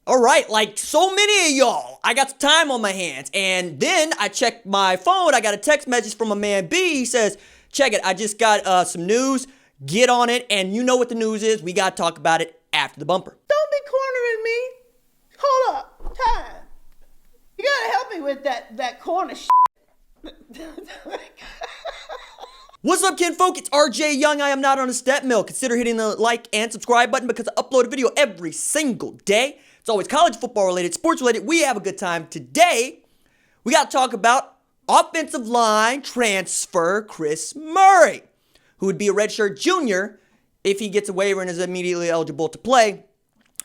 All right, like so many of y'all, I got some time on my hands. And then I checked my phone. I got a text message from a man B. He says, check it. I just got some news. Get on it. And you know what the news is. We got to talk about it after the bumper. Don't be cornering me. Hold up. Time. You got to help me with that corner shit. What's up, kinfolk? It's RJ Young. I am not on a step mill. Consider hitting the like and subscribe button because I upload a video every single day. It's always college football related, sports related. We have a good time. Today, we got to talk about offensive line transfer Chris Murray, who would be a redshirt junior if he gets a waiver and is immediately eligible to play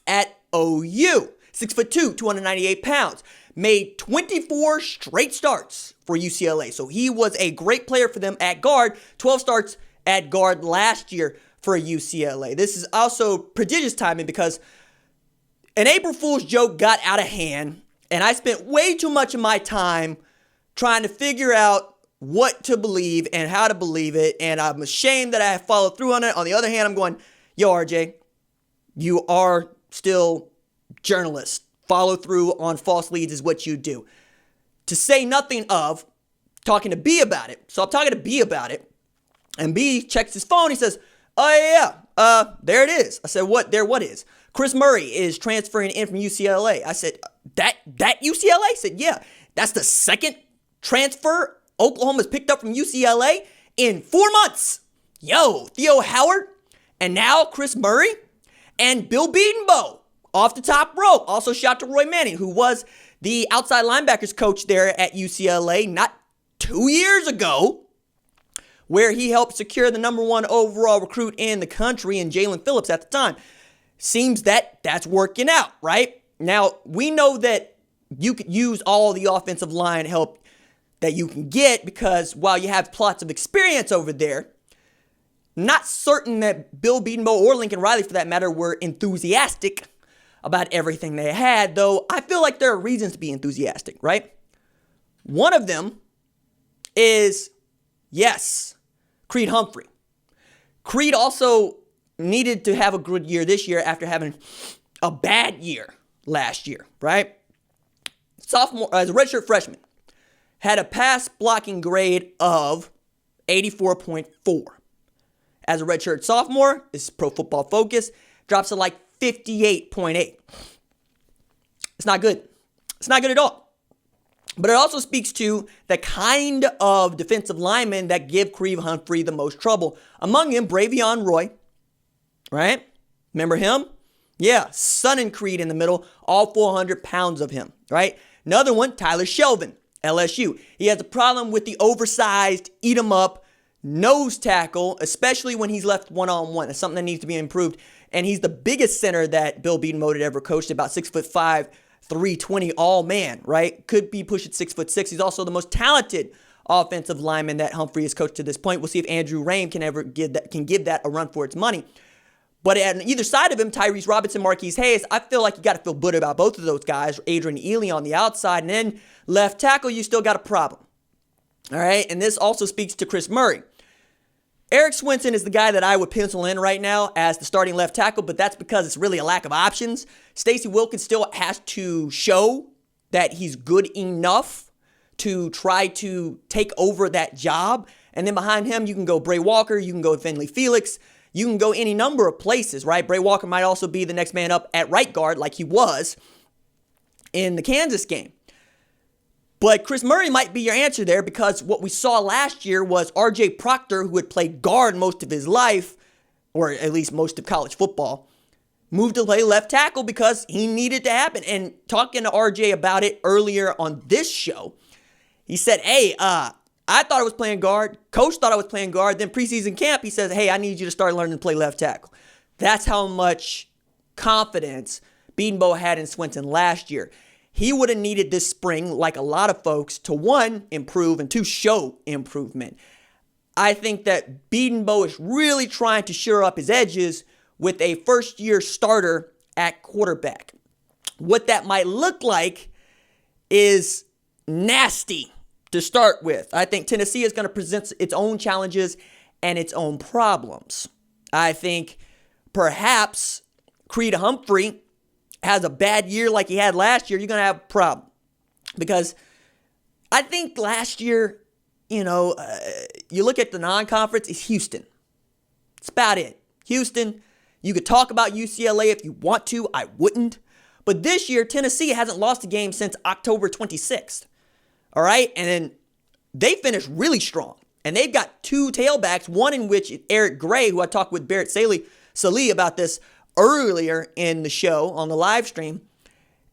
at OU. 6'2", 298 pounds. Made 24 straight starts for UCLA. So he was a great player for them at guard. 12 starts at guard last year for UCLA. This is also prodigious timing because an April Fool's joke got out of hand, and I spent way too much of my time trying to figure out what to believe and how to believe it, and I'm ashamed that I followed through on it. On the other hand, I'm going, yo, RJ, you are still journalist. Follow through on false leads is what you do. To say nothing of talking to B about it. So I'm talking to B about it, and B checks his phone. He says, oh yeah, there it is. I said, what is? Chris Murray is transferring in from UCLA. I said, that UCLA? He said, yeah, that's the second transfer Oklahoma's picked up from UCLA in 4 months. Yo, Theo Howard, and now Chris Murray, and Bill Bedenbaugh off the top rope. Also shout to Roy Manning, who was the outside linebackers coach there at UCLA not 2 years ago, where he helped secure the number 1 overall recruit in the country in Jalen Phillips at the time. Seems that's working out, right? Now, we know that you could use all the offensive line help that you can get because while you have lots of experience over there, not certain that Bill Bedenbaugh or Lincoln Riley, for that matter, were enthusiastic about everything they had, though I feel like there are reasons to be enthusiastic, right? One of them is, yes, Creed Humphrey. Creed also needed to have a good year this year after having a bad year last year, right? Sophomore, as a redshirt freshman, had a pass blocking grade of 84.4. As a redshirt sophomore, this is Pro Football Focus, drops to like 58.8. It's not good. It's not good at all. But it also speaks to the kind of defensive linemen that give Creed Humphrey the most trouble. Among them, Bravion Roy, right? Remember him? Yeah, Son and Creed in the middle, all 400 pounds of him, right? Another one, Tyler Shelvin, LSU. He has a problem with the oversized, eat-em-up nose tackle, especially when he's left one-on-one. It's something that needs to be improved. And he's the biggest center that Bill Bedenbaugh had ever coached, about 6'5", 320 all man, right? Could be pushing 6'6". He's also the most talented offensive lineman that Humphrey has coached to this point. We'll see if Andrew Raym can ever give that a run for its money. But at either side of him, Tyrese Robinson, Marquise Hayes, I feel like you got to feel good about both of those guys. Adrian Ely on the outside, and then left tackle, you still got a problem. All right, and this also speaks to Chris Murray. Eric Swinson is the guy that I would pencil in right now as the starting left tackle, but that's because it's really a lack of options. Stacey Wilkins still has to show that he's good enough to try to take over that job. And then behind him, you can go Bray Walker, you can go Finley Felix, you can go any number of places, right? Bray Walker might also be the next man up at right guard like he was in the Kansas game. But Chris Murray might be your answer there because what we saw last year was R.J. Proctor, who had played guard most of his life, or at least most of college football, moved to play left tackle because he needed to happen. And talking to R.J. about it earlier on this show, he said, hey, I thought I was playing guard. Coach thought I was playing guard. Then preseason camp, he says, hey, I need you to start learning to play left tackle. That's how much confidence Bedenbaugh had in Swinton last year. He would have needed this spring, like a lot of folks, to one, improve, and two, show improvement. I think that Bedenbaugh is really trying to shore up his edges with a first-year starter at quarterback. What that might look like is nasty to start with. I think Tennessee is going to present its own challenges and its own problems. I think perhaps Creed Humphrey has a bad year like he had last year, you're going to have a problem. Because I think last year, you look at the non-conference, it's Houston. That's about it. Houston, you could talk about UCLA if you want to. I wouldn't. But this year, Tennessee hasn't lost a game since October 26th. All right? And then they finished really strong. And they've got two tailbacks, one in which Eric Gray, who I talked with Barrett Saleh about this earlier in the show on the live stream.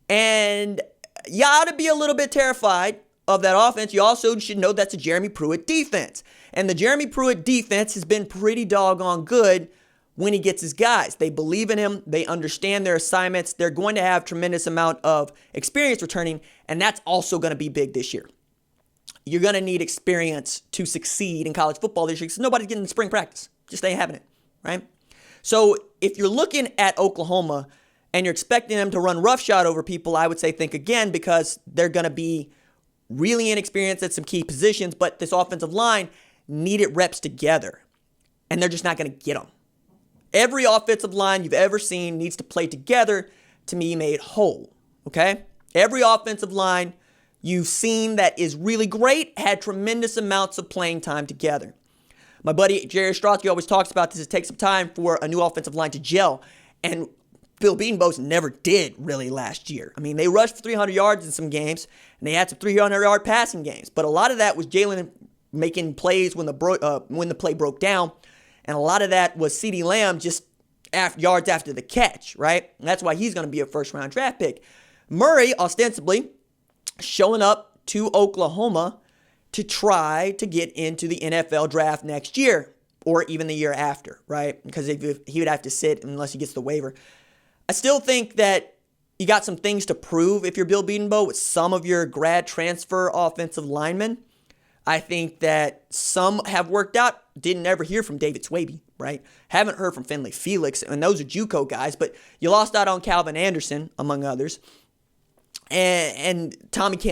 And you ought to be a little bit terrified of that offense. You also should know that's a Jeremy Pruitt defense. And the Jeremy Pruitt defense has been pretty doggone good when he gets his guys. They believe in him. They understand their assignments. They're going to have tremendous amount of experience returning, and that's also going to be big this year. You're going to need experience to succeed in college football this year because nobody's getting spring practice. Just ain't having it, right? So if you're looking at Oklahoma and you're expecting them to run roughshod over people, I would say think again because they're going to be really inexperienced at some key positions, but this offensive line needed reps together, and they're just not going to get them. Every offensive line you've ever seen needs to play together to be made whole, okay? Every offensive line you've seen that is really great had tremendous amounts of playing time together. My buddy Jerry Ostrowski always talks about this. It takes some time for a new offensive line to gel, and Bill Bedenbaugh never did really last year. I mean, they rushed for 300 yards in some games, and they had some 300-yard passing games, but a lot of that was Jalen making plays when the play broke down, and a lot of that was CeeDee Lamb just yards after the catch, right? And that's why he's going to be a first-round draft pick. Murray, ostensibly, showing up to Oklahoma to try to get into the NFL draft next year or even the year after, right? Because he would have to sit unless he gets the waiver. I still think that you got some things to prove if you're Bill Bedenbaugh with some of your grad transfer offensive linemen. I think that some have worked out. Didn't ever hear from David Swaby, right? Haven't heard from Finley Felix, and those are JUCO guys, but you lost out on Calvin Anderson, among others. And Tommy